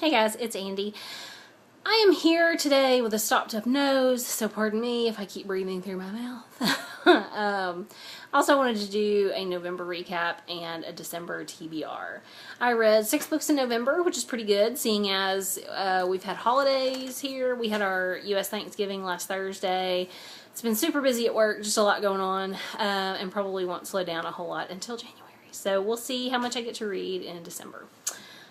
Hey guys, it's Andy. I am here today with a stopped up nose, so pardon me if I keep breathing through my mouth. Also wanted to do a November recap and a December TBR. I read 6 books in November, which is pretty good, seeing as we've had holidays here. We had our U.S. Thanksgiving last Thursday. It's been super busy at work, just a lot going on, and probably won't slow down a whole lot until January. So we'll see how much I get to read in December.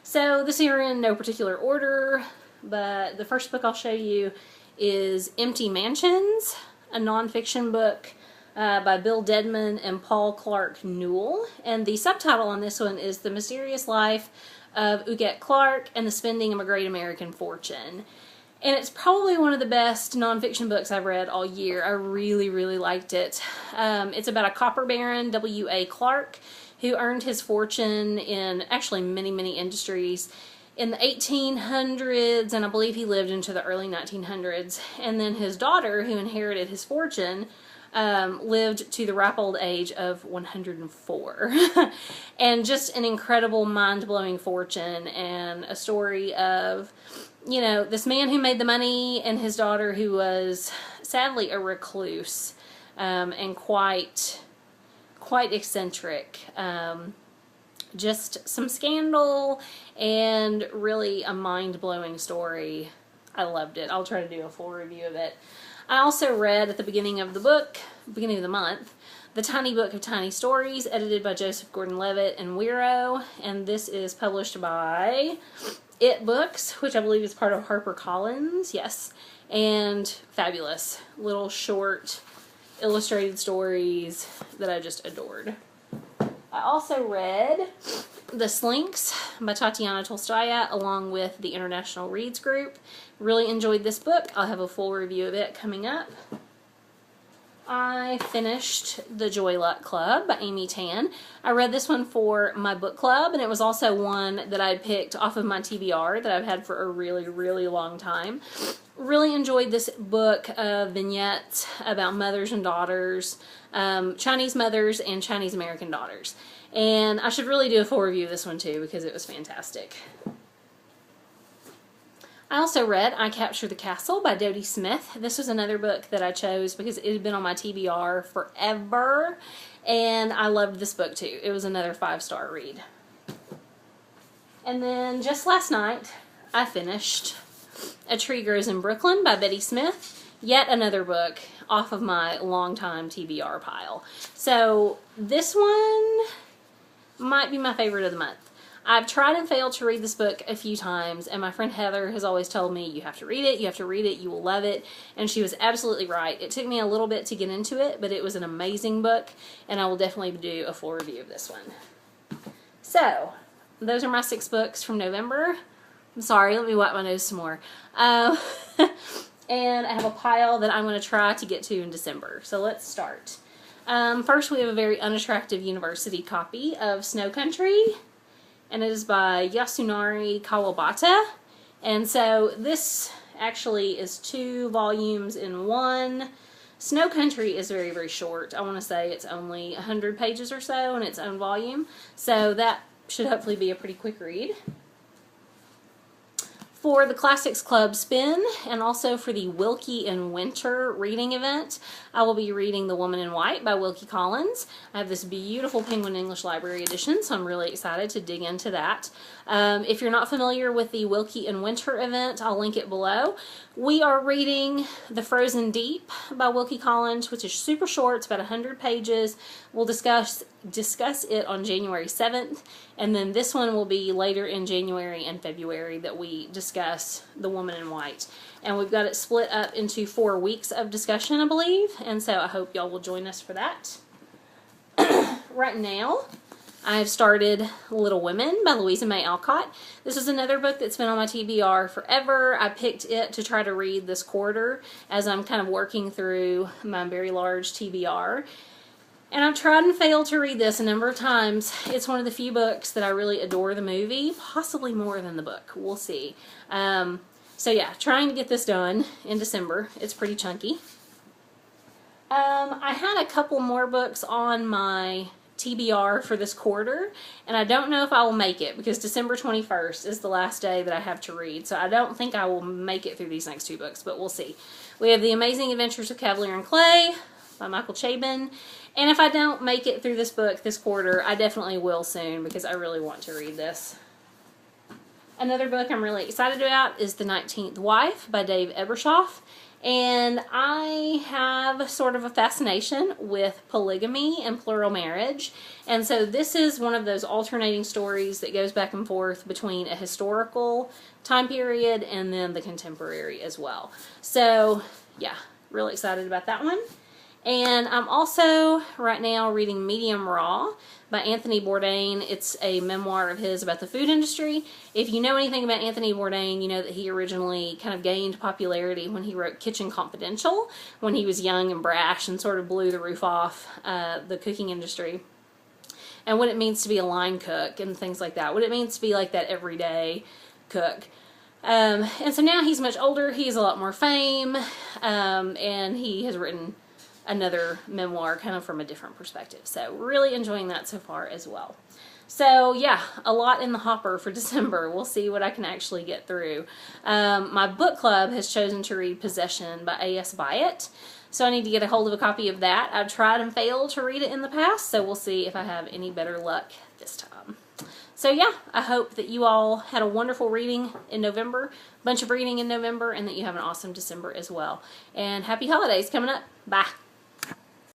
So this here in no particular order, but the first book I'll show you is Empty Mansions, a nonfiction book by Bill Dedman and Paul Clark Newell. And the subtitle on this one is The Mysterious Life of Uget Clark and the Spending of a Great American Fortune. And it's probably one of the best nonfiction books I've read all year. I really, really liked it. It's about a copper baron, W.A. Clark, who earned his fortune in actually many, many industries in the 1800s, and I believe he lived into the early 1900s. And then his daughter, who inherited his fortune, lived to the ripe old age of 104. And just an incredible, mind-blowing fortune, and a story of, you know, this man who made the money and his daughter who was sadly a recluse, and quite eccentric. Just some scandal and really a mind-blowing story. I loved it. I'll try to do a full review of it. I also read at the beginning of the month, The Tiny Book of Tiny Stories, edited by Joseph Gordon-Levitt and Wiro, and this is published by It Books, which I believe is part of HarperCollins, yes, and fabulous. Little short illustrated stories that I just adored. I also read The Slinks by Tatiana Tolstaya along with the International Reads Group. Really enjoyed this book. I'll have a full review of it coming up. I finished The Joy Luck Club by Amy Tan. I read this one for my book club, and it was also one that I picked off of my TBR that I've had for a really, really long time. Really enjoyed this book of vignettes about mothers and daughters, Chinese mothers and Chinese American daughters. And I should really do a full review of this one too because it was fantastic. I also read I Capture the Castle by Dodie Smith. This was another book that I chose because it had been on my TBR forever, and I loved this book too. It was another 5-star read. And then just last night, I finished A Tree Grows in Brooklyn by Betty Smith. Yet another book off of my longtime TBR pile. So this one might be my favorite of the month. I've tried and failed to read this book a few times, and my friend Heather has always told me, you have to read it, you will love it, and she was absolutely right. It took me a little bit to get into it, but it was an amazing book, and I will definitely do a full review of this one. So, those are my 6 books from November. I'm sorry, let me wipe my nose some more. And I have a pile that I'm going to try to get to in December, so let's start. First, we have a very unattractive university copy of Snow Country, and it is by Yasunari Kawabata. And so this actually is 2 volumes in one. Snow Country is very, very short. I want to say it's only 100 pages or so in its own volume, so that should hopefully be a pretty quick read. For the Classics Club Spin, and also for the Wilkie in Winter reading event, I will be reading The Woman in White by Wilkie Collins. I have this beautiful Penguin English Library edition, so I'm really excited to dig into that. If you're not familiar with the Wilkie in Winter event, I'll link it below. We are reading The Frozen Deep by Wilkie Collins, which is super short. It's about 100 pages. We'll discuss it on January 7th, and then this one will be later in January and February that we discuss The Woman in White. And we've got it split up into 4 weeks of discussion, I believe, and so I hope y'all will join us for that. Right now, I've started Little Women by Louisa May Alcott. This is another book that's been on my TBR forever. I picked it to try to read this quarter as I'm kind of working through my very large TBR. And I've tried and failed to read this a number of times. It's one of the few books that I really adore the movie, possibly more than the book. We'll see. So yeah, trying to get this done in December. It's pretty chunky. I had a couple more books on my TBR for this quarter, and I don't know if I will make it because December 21st is the last day that I have to read, so I don't think I will make it through these next 2 books, but we'll see. We have The Amazing Adventures of Cavalier and Clay by Michael Chabon, and if I don't make it through this book this quarter, I definitely will soon because I really want to read this. Another book I'm really excited about is The 19th Wife by Dave Ebershoff. And I have sort of a fascination with polygamy and plural marriage. And so this is one of those alternating stories that goes back and forth between a historical time period and then the contemporary as well. So yeah, really excited about that one. And I'm also right now reading Medium Raw by Anthony Bourdain. It's a memoir of his about the food industry. If you know anything about Anthony Bourdain, you know that he originally kind of gained popularity when he wrote Kitchen Confidential, when he was young and brash and sort of blew the roof off the cooking industry. And what it means to be a line cook and things like that. What it means to be like that everyday cook. And so now he's much older, he has a lot more fame, and he has written another memoir kind of from a different perspective. So really enjoying that so far as well. So yeah, a lot in the hopper for December. We'll see what I can actually get through. My book club has chosen to read Possession by A.S. Byatt. So I need to get a hold of a copy of that. I've tried and failed to read it in the past, so we'll see if I have any better luck this time. So yeah, I hope that you all had a wonderful reading in November, bunch of reading in November, and that you have an awesome December as well. And happy holidays coming up. Bye.